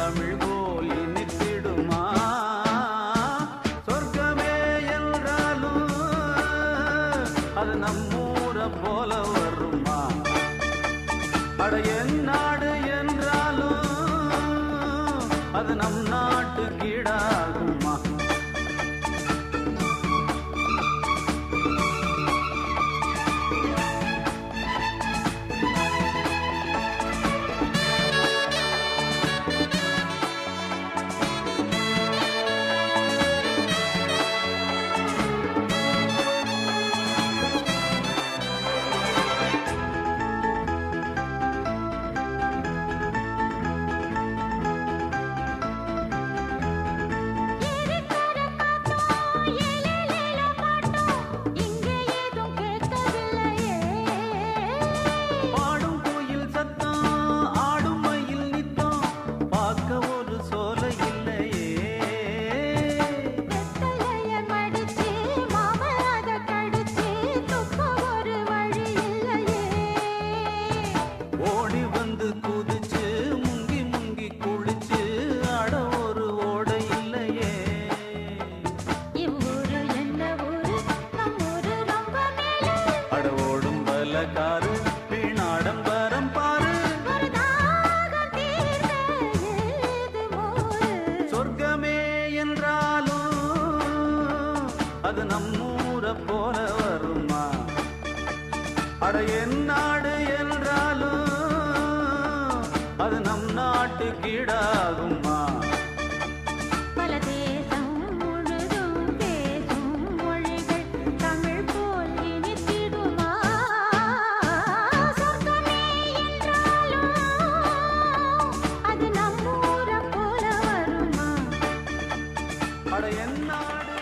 தமிழ் போல் இனித்திடுமா சொர்க்கமே என்றாலும் அது நம்மூர போல வருமா அட என் நாடு என்றாலும் அது நம் நாட்டு கீழாகுமா சொர்க்கமே என்றாலும் அது நம்மூர போல வருமா அட என் நாடு என்றாலும் அது நம் நாட்டு கீழாகுமா அட என் நாடு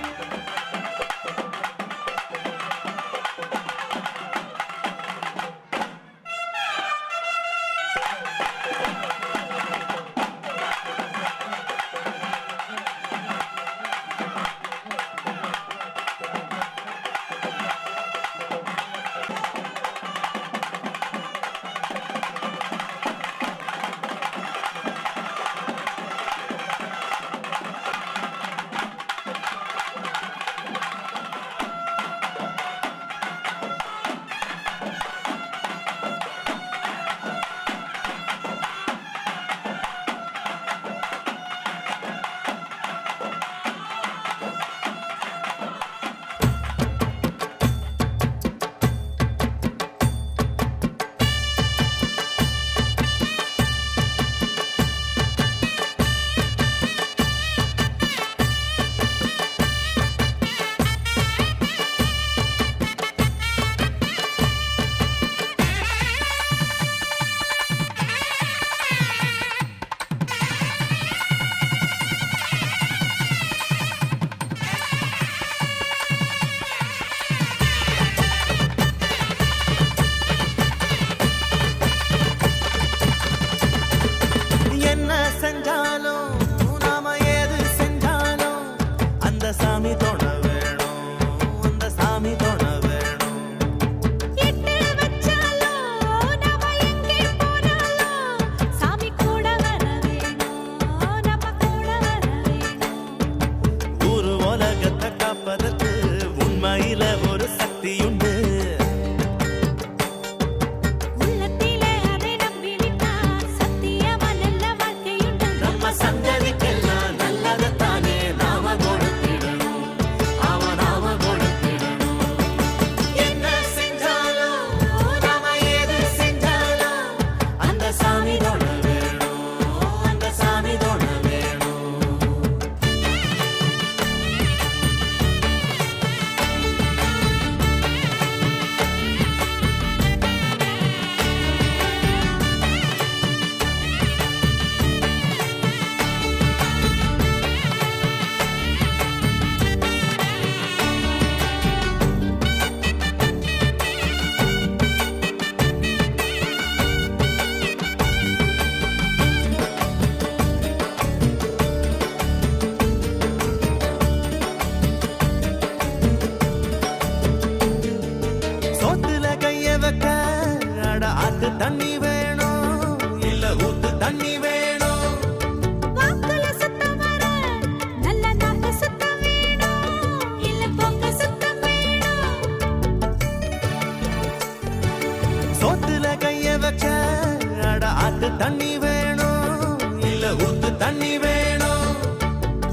ஊத்து தண்ணி வேணும்.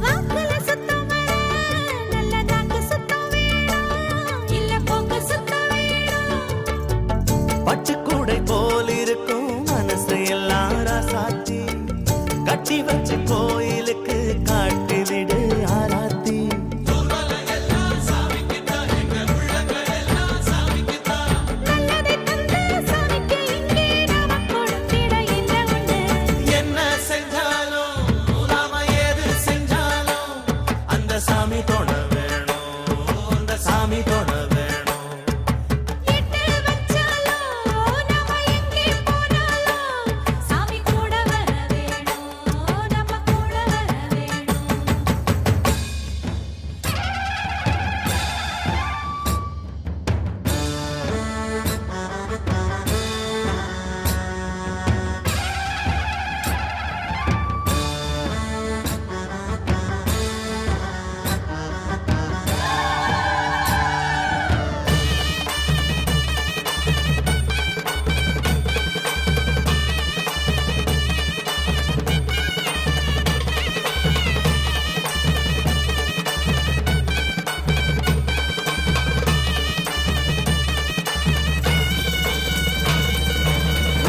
வாக்குல சுத்தம் வேணும், நல்ல நாக்கு சுத்தம் வேணும், இல்ல போக்கு சுத்தம் வேணும். பச்சை கூடை போல் இருக்கும் மனசு எல்லாரா சாட்சி கட்டி வச்சு கோயிலுக்கு காட்டி விடு ஆராத்தி. நல்லதை தந்து சாமிக்கு இங்கே நாம கொடுத்திட என்ன உண்டு. என்ன செஞ்சாலும் நாம ஏது செஞ்சாலும் அந்த சாமி தொட வேணும், அந்த சாமி தொட வேணும். எட்டு வச்சாலும் நாம எங்கே போனாலும் சாமி கூட வர வேணும், நம்ம கூட வர வேணும்.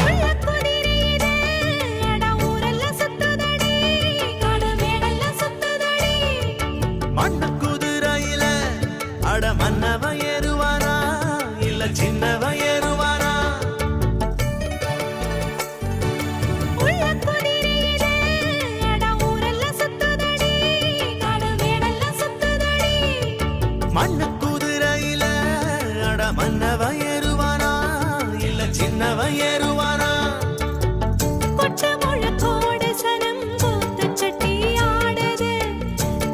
உள்ள குதிரையிலே அட ஊரெல்லாம் சுத்துதடி, காடு மேடெல்லாம் சுத்துதடி. மண்ணு குதிரையில அட மன்னவ ஏறுவாரா இல்ல சின்னவ ஏறுவாரா? உள்ள குதிரையிலே அட ஊரெல்லாம் சுத்துதடி, காடு மேடெல்லாம் சுத்துதடி. மண்ணு குதிரையில அட மன்னவ ஏறுவாரா இல்ல சின்னவ ஏறுவாரா? கொட்ட முழக்கோடு சனம் கூத்து சட்டி ஆடுது,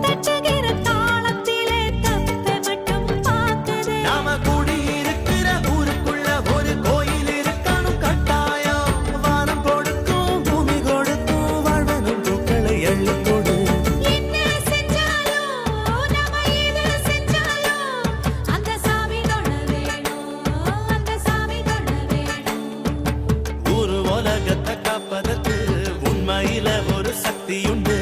தட்டுகிற தாளத்திலே தப்ப மட்டும் பாக்குது. நாம கூடி இருக்கிற ஊருக்குள்ள ஒரு கோயில் இருக்கணும் கட்டாயம். வானம் கொடுக்கும் பூமி கொடுக்கும் வாழ்வனும் பூக்களை எள்ளி கொடு. என்ன செஞ்சாலும் நாம எது செஞ்சாலும் அந்த சாமி தொட வேணும், அந்த சாமி தொட வேணும். ஊரு உலகத்தை காப்பதற்கு உண்மையில ஒரு சக்தியுண்டு.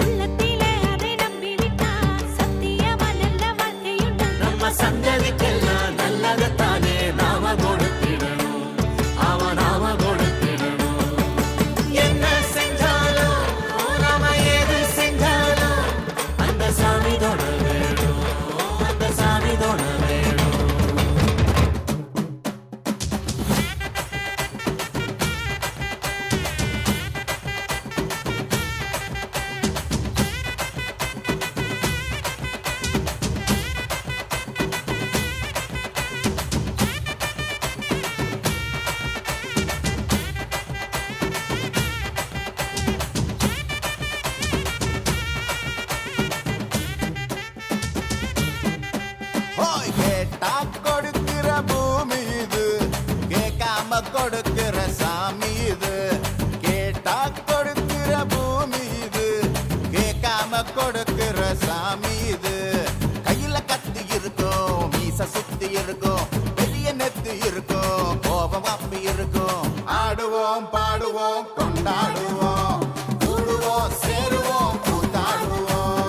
உள்ளத்திலே அதை நம்பிவிட்டா சத்தியமா நல்ல வாழ்க்கையுண்டு. நம்ம சந்ததிக்கெல்லாம் நல்லதைத்தானே நாம கொடுத்திடணும், அவன் நாம கொடுத்திடணும். என்ன செஞ்சாலும் நாம ஏது செஞ்சாலும் அந்த சாமி தொட வேணும், அந்த சாமி தொட வேணும். ஹோய் கேட்டா கொடுக்கிற பூமி இது, கேட்காம கொடுக்கிற சாமி இது. கேட்டா கொடுக்கிற பூமி இது, கேட்காம கொடுக்கிற சாமி இது. கையில கத்தி இருக்கும், மீச சுத்தி இருக்கும், பெரிய நெத்தி இருக்கும், கோபம் அப்பி இருக்கும். ஆடுவோம் பாடுவோம் கொண்டாடுவோம், கூடுவோம் சேருவோம் கூத்தாடுவோம்.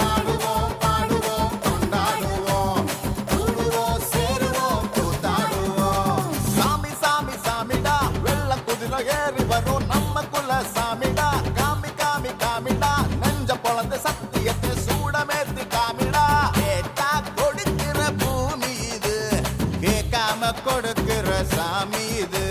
ஆடுவோம் பாடுவோம் கொண்டாடுவோம், கூடுவோம் சேருவோம் கூத்தாடுவோம். சாமி சாமி சாமிடா, வெள்ள குதிரை ஏறி வரும் நம்ம குல சாமிடா. காமி காமி காமிடா, நெஞ்ச பொழந்த சத்தியத்தை சூடமேத்தி காமிடா. கேட்டா கொடுக்கிற பூமி இது, கேட்காம கொடுக்கிற சாமி இது.